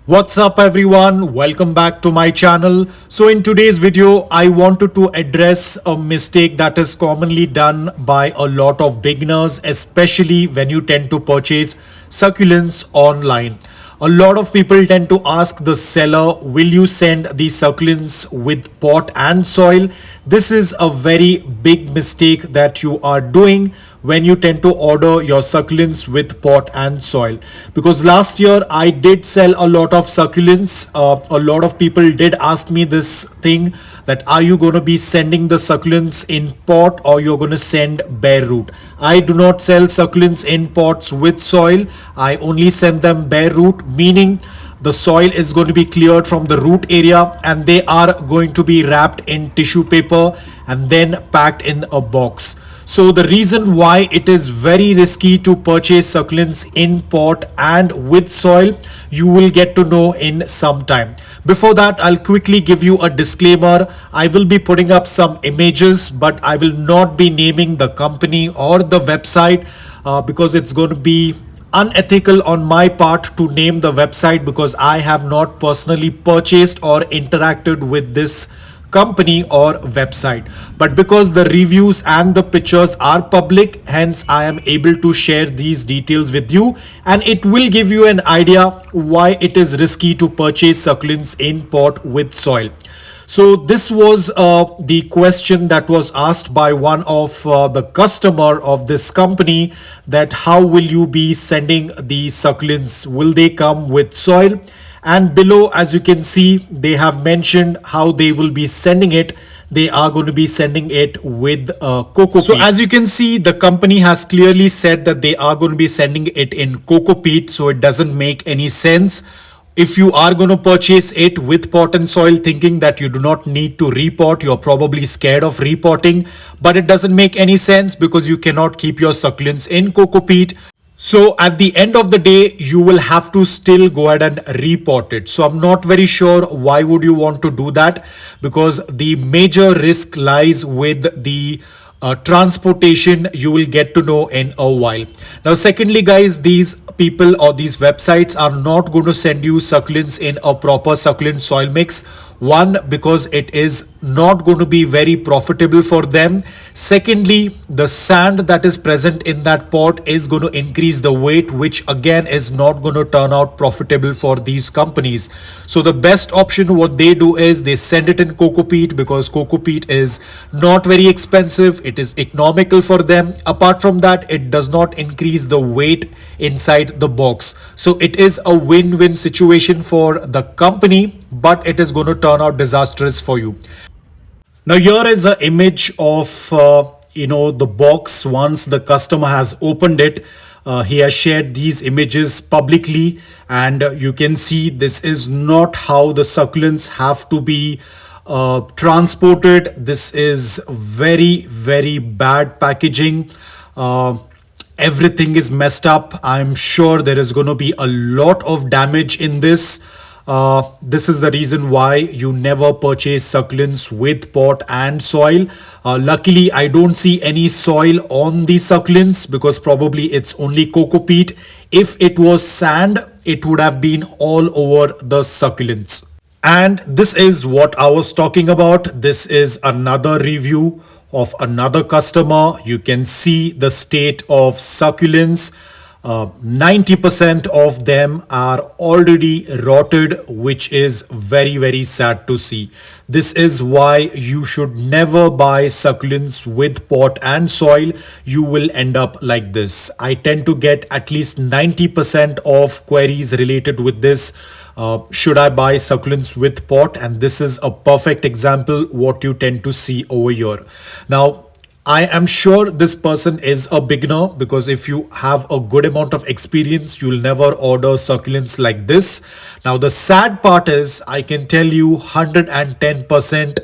What's up everyone, welcome back to my channel. So in today's video I wanted to address a mistake that is commonly done by a lot of beginners, especially when you tend to purchase succulents online. A lot of people tend to ask the seller, will you send the succulents with pot and soil? This is a very big mistake that you are doing when you tend to order your succulents with pot and soil, because last year I did sell a lot of succulents. A lot of people did ask me this thing, that are you going to be sending the succulents in pot or you're going to send bare root. I do not sell succulents in pots with soil. I only send them bare root, meaning the soil is going to be cleared from the root area and they are going to be wrapped in tissue paper and then packed in a box. So the reason why it is very risky to purchase succulents in pot and with soil, you will get to know in some time. Before that, I'll quickly give you a disclaimer. I will be putting up some images, but I will not be naming the company or the website because it's going to be unethical on my part to name the website, because I have not personally purchased or interacted with this company or website. But because the reviews and the pictures are public, hence I am able to share these details with you, and it will give you an idea why it is risky to purchase succulents in pot with soil. So this was the question that was asked by one of the customer of this company, that how will you be sending the succulents? Will they come with soil? And below, as you can see, they have mentioned how they will be sending it. They are going to be sending it with cocopeat. So as you can see, the company has clearly said that they are going to be sending it in cocopeat. So it doesn't make any sense. If you are going to purchase it with pot and soil thinking that you do not need to repot, you're probably scared of repotting, but it doesn't make any sense because you cannot keep your succulents in cocopeat. So at the end of the day, you will have to still go ahead and repot it. So I'm not very sure why would you want to do that, because the major risk lies with the transportation. You will get to know in a while. Now secondly guys, these people or these websites are not going to send you succulents in a proper succulent soil mix. One, because it is not going to be very profitable for them. Secondly, the sand that is present in that pot is going to increase the weight, which again is not going to turn out profitable for these companies. So the best option what they do is they send it in cocopeat, because cocopeat is not very expensive. It is economical for them. Apart from that, it does not increase the weight inside the box. So it is a win-win situation for the company, but it is going to turn out disastrous for you. Now here is an image of the box once the customer has opened it. He has shared these images publicly, and you can see this is not how the succulents have to be transported. This is very, very bad packaging. Everything is messed up. I'm sure there is going to be a lot of damage in this. This is the reason why you never purchase succulents with pot and soil. Luckily, I don't see any soil on the succulents, because probably it's only cocopeat. If it was sand, it would have been all over the succulents. And this is what I was talking about. This is another review of another customer. You can see the state of succulents. 90% of them are already rotted, which is very, very sad to see. This is why you should never buy succulents with pot and soil. You will end up like this. I tend to get at least 90% of queries related with this. Should I buy succulents with pot? And this is a perfect example what you tend to see over here. Now, I am sure this person is a beginner, because if you have a good amount of experience, you'll never order succulents like this. Now, the sad part is, I can tell you 110%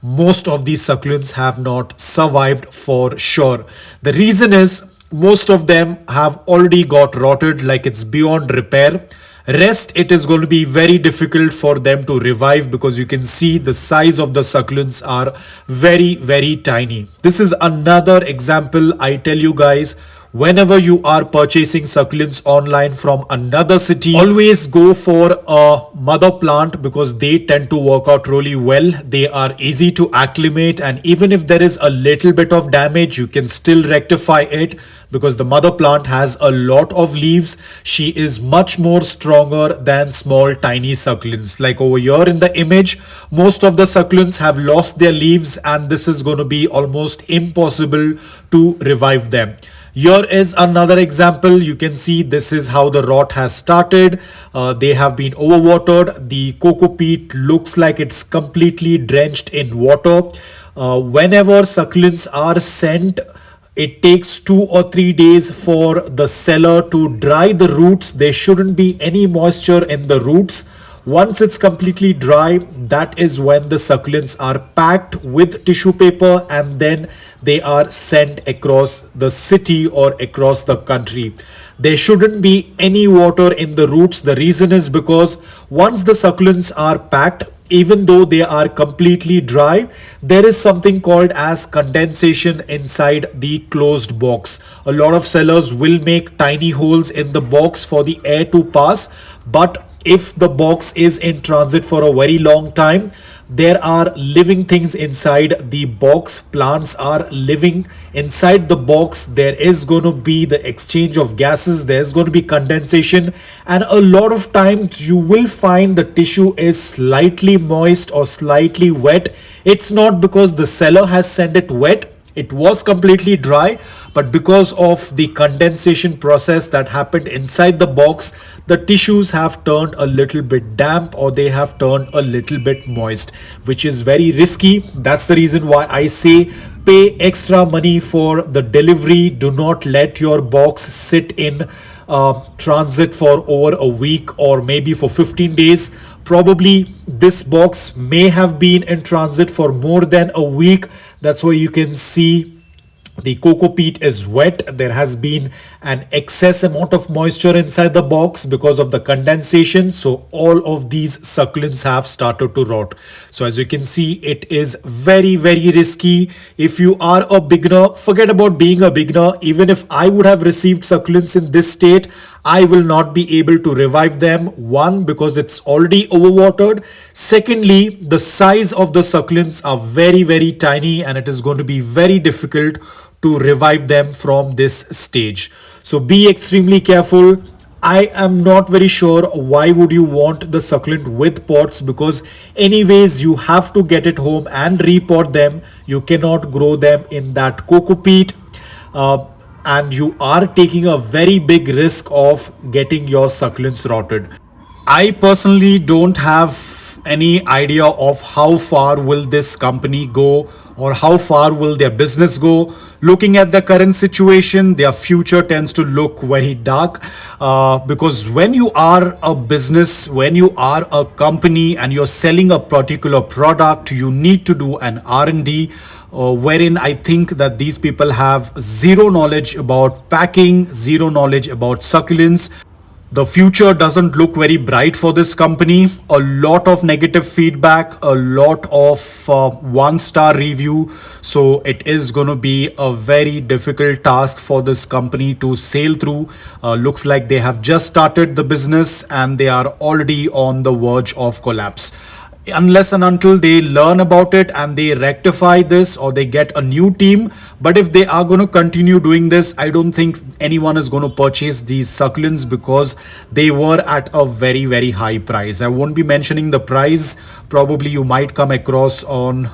most of these succulents have not survived for sure. The reason is most of them have already got rotted, like it's beyond repair. Rest, it is going to be very difficult for them to revive, because you can see the size of the succulents are very, very tiny. This is another example. I tell you guys, whenever you are purchasing succulents online from another city, always go for a mother plant because they tend to work out really well. They are easy to acclimate, and even if there is a little bit of damage, you can still rectify it because the mother plant has a lot of leaves. She is much more stronger than small tiny succulents. Like over here in the image, most of the succulents have lost their leaves, and this is going to be almost impossible to revive them. Here is another example. You can see this is how the rot has started. They have been overwatered. The cocopeat looks like it's completely drenched in water. Whenever succulents are sent, it takes 2 or 3 days for the seller to dry the roots. There shouldn't be any moisture in the roots. Once it's completely dry, that is when the succulents are packed with tissue paper and then they are sent across the city or across the country. There shouldn't be any water in the roots. The reason is because once the succulents are packed, even though they are completely dry, there is something called as condensation inside the closed box. A lot of sellers will make tiny holes in the box for the air to pass, but if the box is in transit for a very long time, there are living things inside the box. Plants are living inside the box. There is going to be the exchange of gases. There's going to be condensation, and a lot of times you will find the tissue is slightly moist or slightly wet. It's not because the seller has sent it wet. It was completely dry, but because of the condensation process that happened inside the box, the tissues have turned a little bit damp or they have turned a little bit moist, which is very risky. That's the reason why I say pay extra money for the delivery. Do not let your box sit in transit for over a week or maybe for 15 days. Probably this box may have been in transit for more than a week. That's why you can see the cocopeat is wet. There has been an excess amount of moisture inside the box because of the condensation. So all of these succulents have started to rot. So as you can see, it is very, very risky. If you are a beginner, forget about being a beginner. Even if I would have received succulents in this state, I will not be able to revive them. One, because it's already overwatered. Secondly, the size of the succulents are very, very tiny and it is going to be very difficult to revive them from this stage. So be extremely careful. I am not very sure why would you want the succulent with pots, because anyways you have to get it home and repot them. You cannot grow them in that cocopeat. And you are taking a very big risk of getting your succulents rotted. I personally don't have any idea of how far will this company go or how far will their business go. Looking at the current situation, their future tends to look very dark, because when you are a business, when you are a company and you're selling a particular product, you need to do an R&D, wherein I think that these people have zero knowledge about packing, zero knowledge about succulents. The future doesn't look very bright for this company. A lot of negative feedback, a lot of one-star review. So it is going to be a very difficult task for this company to sail through. Looks like they have just started the business and they are already on the verge of collapse. Unless and until they learn about it and they rectify this or they get a new team. But if they are going to continue doing this, I don't think anyone is going to purchase these succulents because they were at a very, very high price. I won't be mentioning the price. Probably you might come across on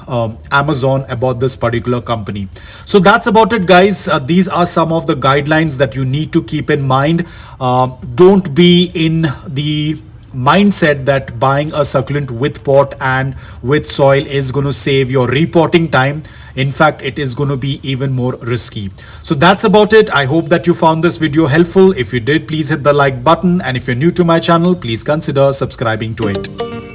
Amazon about this particular company. So that's about it, guys. These are some of the guidelines that you need to keep in mind. Don't be in the mindset that buying a succulent with pot and with soil is going to save your repotting time. In fact, it is going to be even more risky. So that's about it. I hope that you found this video helpful. If you did, please hit the like button, and if you're new to my channel, please consider subscribing to it.